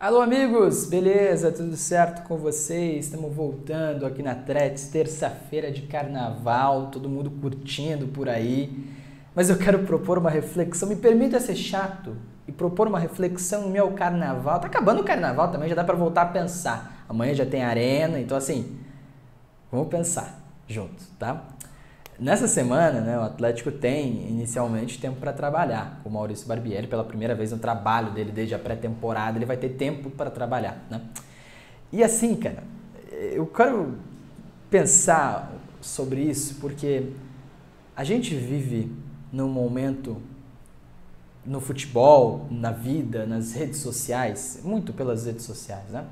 Alô amigos, beleza? Tudo certo com vocês? Estamos voltando aqui na Threads, terça-feira de carnaval, todo mundo curtindo por aí. Mas eu quero propor uma reflexão, me permita ser chato e propor uma reflexão no meu carnaval. Tá acabando o carnaval também, já dá pra voltar a pensar. Amanhã já tem arena, então assim, vamos pensar juntos, tá? Nessa semana, né, o Atlético tem inicialmente tempo para trabalhar. Com o Maurício Barbieri, pela primeira vez no trabalho dele desde a pré-temporada, ele vai ter tempo para trabalhar, né? E assim, cara, eu quero pensar sobre isso porque a gente vive num momento no futebol, na vida, nas redes sociais, muito pelas redes sociais, né?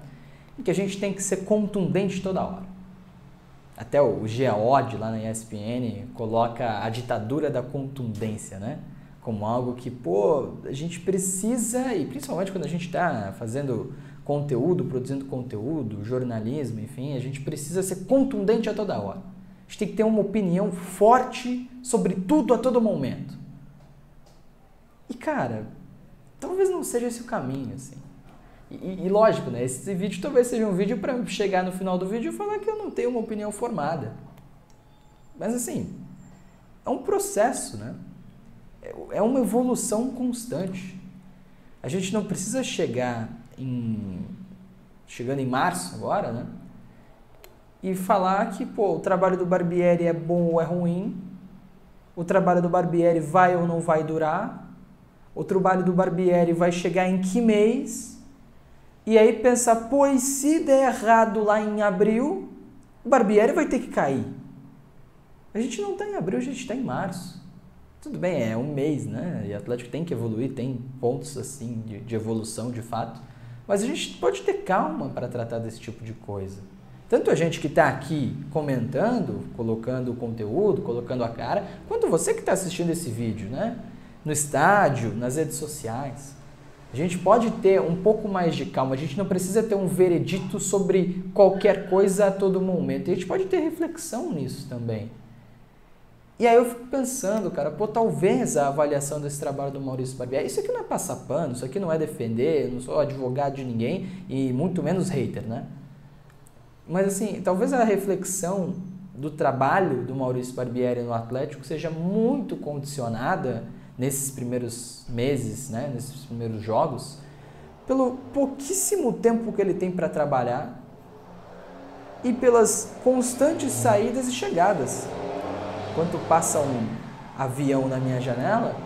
Em que a gente tem que ser contundente toda hora. Até o Geode lá na ESPN coloca a ditadura da contundência, né? Como algo que, a gente precisa, e principalmente quando a gente está fazendo conteúdo, produzindo conteúdo, jornalismo, enfim, a gente precisa ser contundente a toda hora. A gente tem que ter uma opinião forte sobre tudo a todo momento. E, cara, talvez não seja esse o caminho, assim. E lógico, né? Esse vídeo talvez seja um vídeo para chegar no final do vídeo e falar que eu não tenho uma opinião formada. Mas assim, é um processo, né? É uma evolução constante. A gente não precisa chegando em março agora, né? E falar que, o trabalho do Barbieri é bom ou é ruim, o trabalho do Barbieri vai ou não vai durar, o trabalho do Barbieri vai chegar em que mês. E aí pensar, e se der errado lá em abril, o Barbieri vai ter que cair. A gente não está em abril, a gente está em março. Tudo bem, é um mês, né? E o Atlético tem que evoluir, tem pontos assim de evolução de fato. Mas a gente pode ter calma para tratar desse tipo de coisa. Tanto a gente que está aqui comentando, colocando o conteúdo, colocando a cara, quanto você que está assistindo esse vídeo, né? No estádio, nas redes sociais. A gente pode ter um pouco mais de calma, a gente não precisa ter um veredito sobre qualquer coisa a todo momento. A gente pode ter reflexão nisso também. E aí eu fico pensando, cara, talvez a avaliação desse trabalho do Maurício Barbieri, isso aqui não é passar pano, isso aqui não é defender, eu não sou advogado de ninguém e muito menos hater, né? Mas assim, talvez a reflexão do trabalho do Maurício Barbieri no Atlético seja muito condicionada nesses primeiros meses, né, nesses primeiros jogos, pelo pouquíssimo tempo que ele tem para trabalhar e pelas constantes saídas e chegadas. Enquanto passa um avião na minha janela,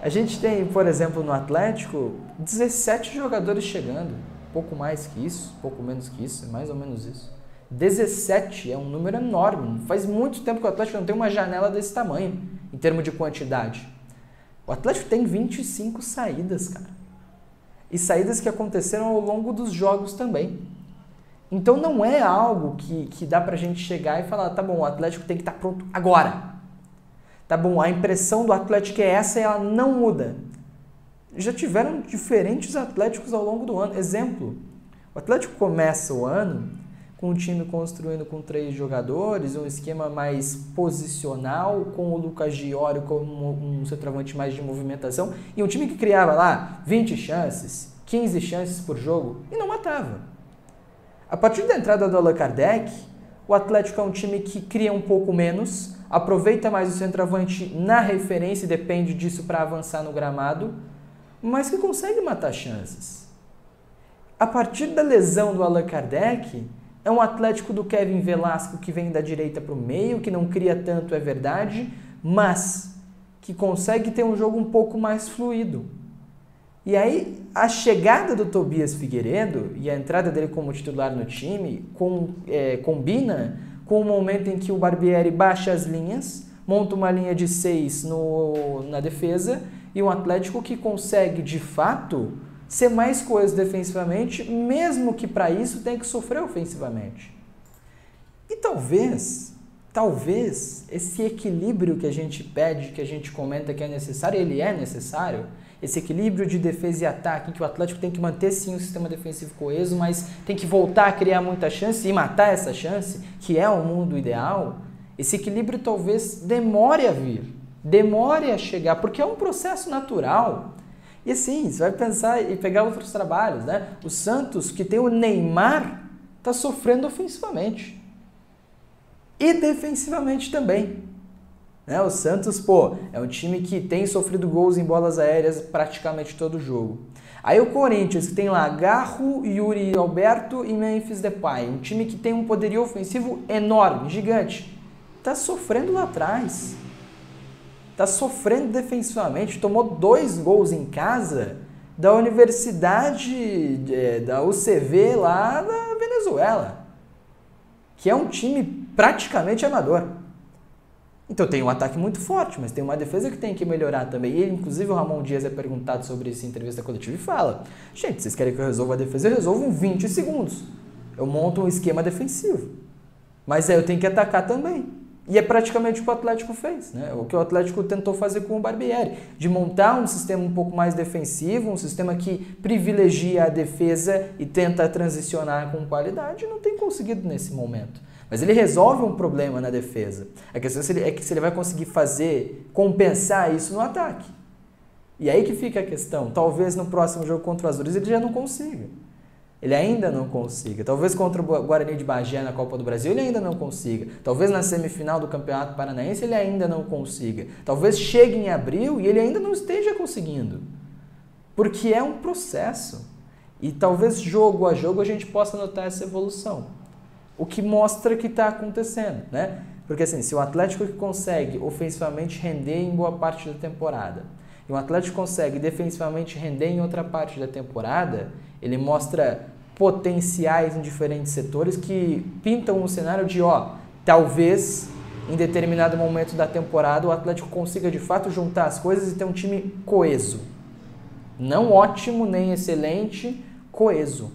a gente tem, por exemplo, no Atlético, 17 jogadores chegando. Pouco mais que isso, pouco menos que isso, mais ou menos isso. 17 é um número enorme. Faz muito tempo que o Atlético não tem uma janela desse tamanho, em termos de quantidade. O Atlético tem 25 saídas, cara. E saídas que aconteceram ao longo dos jogos também. Então não é algo que dá pra gente chegar e falar, tá bom, o Atlético tem que estar pronto agora. Tá bom, a impressão do Atlético é essa e ela não muda. Já tiveram diferentes Atléticos ao longo do ano. Exemplo, o Atlético começa o ano com o time construindo com 3 jogadores, um esquema mais posicional, com o Lucas Giório como um centroavante mais de movimentação, e um time que criava lá 20 chances, 15 chances por jogo, e não matava. A partir da entrada do Allan Kardec, o Atlético é um time que cria um pouco menos, aproveita mais o centroavante na referência e depende disso para avançar no gramado, mas que consegue matar chances. A partir da lesão do Allan Kardec, é um Atlético do Kevin Velasco que vem da direita para o meio, que não cria tanto, é verdade, mas que consegue ter um jogo um pouco mais fluido. E aí, a chegada do Tobias Figueiredo e a entrada dele como titular no time combina com o momento em que o Barbieri baixa as linhas, monta uma linha de 6 na defesa e um Atlético que consegue, de fato, ser mais coeso defensivamente, mesmo que para isso tenha que sofrer ofensivamente. E talvez esse equilíbrio que a gente pede, que a gente comenta que é necessário, ele é necessário, esse equilíbrio de defesa e ataque, que o Atlético tem que manter sim o sistema defensivo coeso, mas tem que voltar a criar muita chance e matar essa chance, que é o mundo ideal, esse equilíbrio talvez demore a vir, demore a chegar, porque é um processo natural. E sim, você vai pensar e pegar outros trabalhos, né? O Santos, que tem o Neymar, está sofrendo ofensivamente. E defensivamente também. Né? O Santos, é um time que tem sofrido gols em bolas aéreas praticamente todo jogo. Aí o Corinthians, que tem lá Garro, Yuri Alberto e Memphis Depay. Um time que tem um poderio ofensivo enorme, gigante. Está sofrendo lá atrás. Está sofrendo defensivamente. Tomou 2 gols em casa da Universidade, da UCV lá da Venezuela. Que é um time praticamente amador. Então tem um ataque muito forte, mas tem uma defesa que tem que melhorar também. E inclusive o Ramon Dias é perguntado sobre isso em entrevista coletiva e fala: gente, vocês querem que eu resolva a defesa? Eu resolvo em 20 segundos. Eu monto um esquema defensivo. Mas aí eu tenho que atacar também. E é praticamente o que o Atlético fez, né? O que o Atlético tentou fazer com o Barbieri, de montar um sistema um pouco mais defensivo, um sistema que privilegia a defesa e tenta transicionar com qualidade, e não tem conseguido nesse momento. Mas ele resolve um problema na defesa. A questão é que se ele vai conseguir compensar isso no ataque. E aí que fica a questão. Talvez no próximo jogo contra o Azures ele já não consiga. Ele ainda não consiga. Talvez contra o Guarani de Bagé na Copa do Brasil ele ainda não consiga. Talvez na semifinal do Campeonato Paranaense ele ainda não consiga. Talvez chegue em abril e ele ainda não esteja conseguindo. Porque é um processo. E talvez jogo a jogo a gente possa notar essa evolução. O que mostra que está acontecendo, né? Porque assim, se o Atlético consegue ofensivamente render em boa parte da temporada, e o Atlético consegue defensivamente render em outra parte da temporada, ele mostra potenciais em diferentes setores que pintam um cenário de, talvez em determinado momento da temporada o Atlético consiga de fato juntar as coisas e ter um time coeso. Não ótimo, nem excelente, coeso.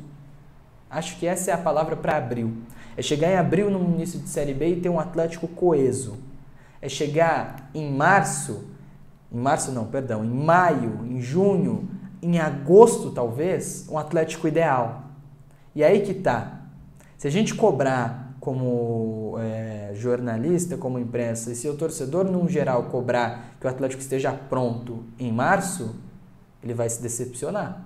Acho que essa é a palavra para abril. É chegar em abril no início de Série B e ter um Atlético coeso. É chegar em maio, em junho, em agosto talvez, um Atlético ideal. E aí que tá. Se a gente cobrar como jornalista, como imprensa, e se o torcedor, num geral, cobrar que o Atlético esteja pronto em março, ele vai se decepcionar.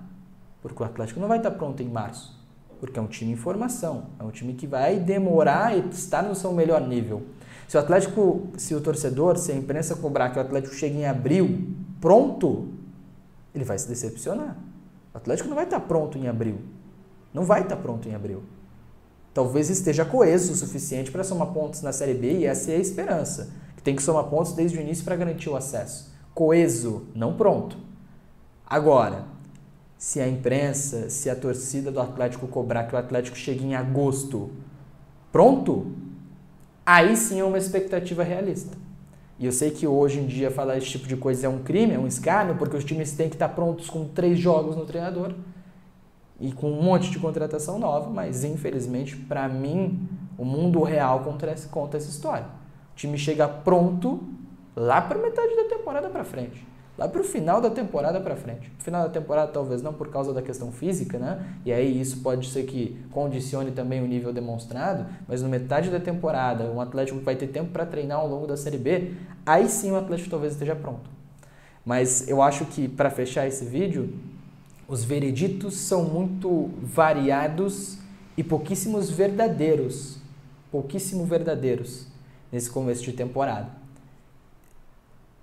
Porque o Atlético não vai estar pronto em março. Porque é um time em formação, é um time que vai demorar e estar no seu melhor nível. Se o torcedor, se a imprensa cobrar que o Atlético chegue em abril pronto, ele vai se decepcionar. O Atlético não vai estar pronto em abril. Não vai estar pronto em abril. Talvez esteja coeso o suficiente para somar pontos na Série B e essa é a esperança. Que tem que somar pontos desde o início para garantir o acesso. Coeso, não pronto. Agora, se a imprensa, se a torcida do Atlético cobrar que o Atlético chegue em agosto pronto, aí sim é uma expectativa realista. E eu sei que hoje em dia falar esse tipo de coisa é um crime, é um escárnio, porque os times têm que estar prontos com 3 jogos no treinador e com um monte de contratação nova, mas infelizmente, para mim, o mundo real conta essa história. O time chega pronto lá para metade da temporada para frente. Lá para o final da temporada para frente. No final da temporada talvez não por causa da questão física, né? E aí isso pode ser que condicione também o nível demonstrado, mas no metade da temporada, um Atlético que vai ter tempo para treinar ao longo da Série B, aí sim o Atlético talvez esteja pronto. Mas eu acho que, para fechar esse vídeo, os vereditos são muito variados e pouquíssimo verdadeiros nesse começo de temporada.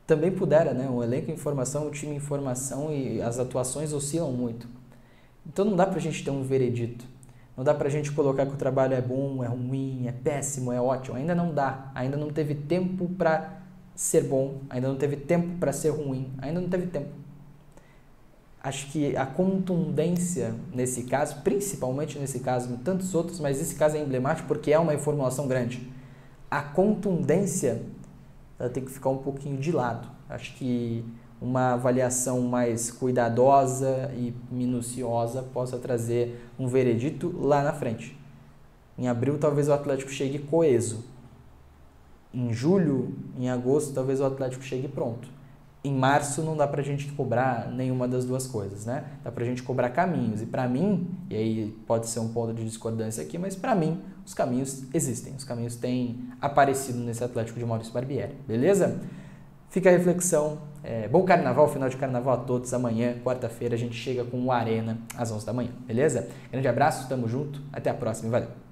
Também pudera, né? Um elenco em formação, um time em formação e as atuações oscilam muito. Então não dá pra gente ter um veredito. Não dá pra gente colocar que o trabalho é bom, é ruim, é péssimo, é ótimo. Ainda não dá. Ainda não teve tempo pra ser bom. Ainda não teve tempo pra ser ruim. Ainda não teve tempo. Acho que a contundência nesse caso, principalmente nesse caso, em tantos outros, mas esse caso é emblemático porque é uma reformulação grande. A contundência ela tem que ficar um pouquinho de lado. Acho que uma avaliação mais cuidadosa e minuciosa possa trazer um veredito lá na frente. Em abril, talvez o Atlético chegue coeso. Em julho, em agosto, talvez o Atlético chegue pronto. Em março, não dá pra gente cobrar nenhuma das duas coisas, né? Dá pra gente cobrar caminhos. E pra mim, e aí pode ser um ponto de discordância aqui, mas pra mim, os caminhos existem. Os caminhos têm aparecido nesse Atlético de Maurício Barbieri, beleza? Fica a reflexão. Bom carnaval, final de carnaval a todos. Amanhã, quarta-feira, a gente chega com o Arena às 11 da manhã, beleza? Grande abraço, tamo junto. Até a próxima, valeu.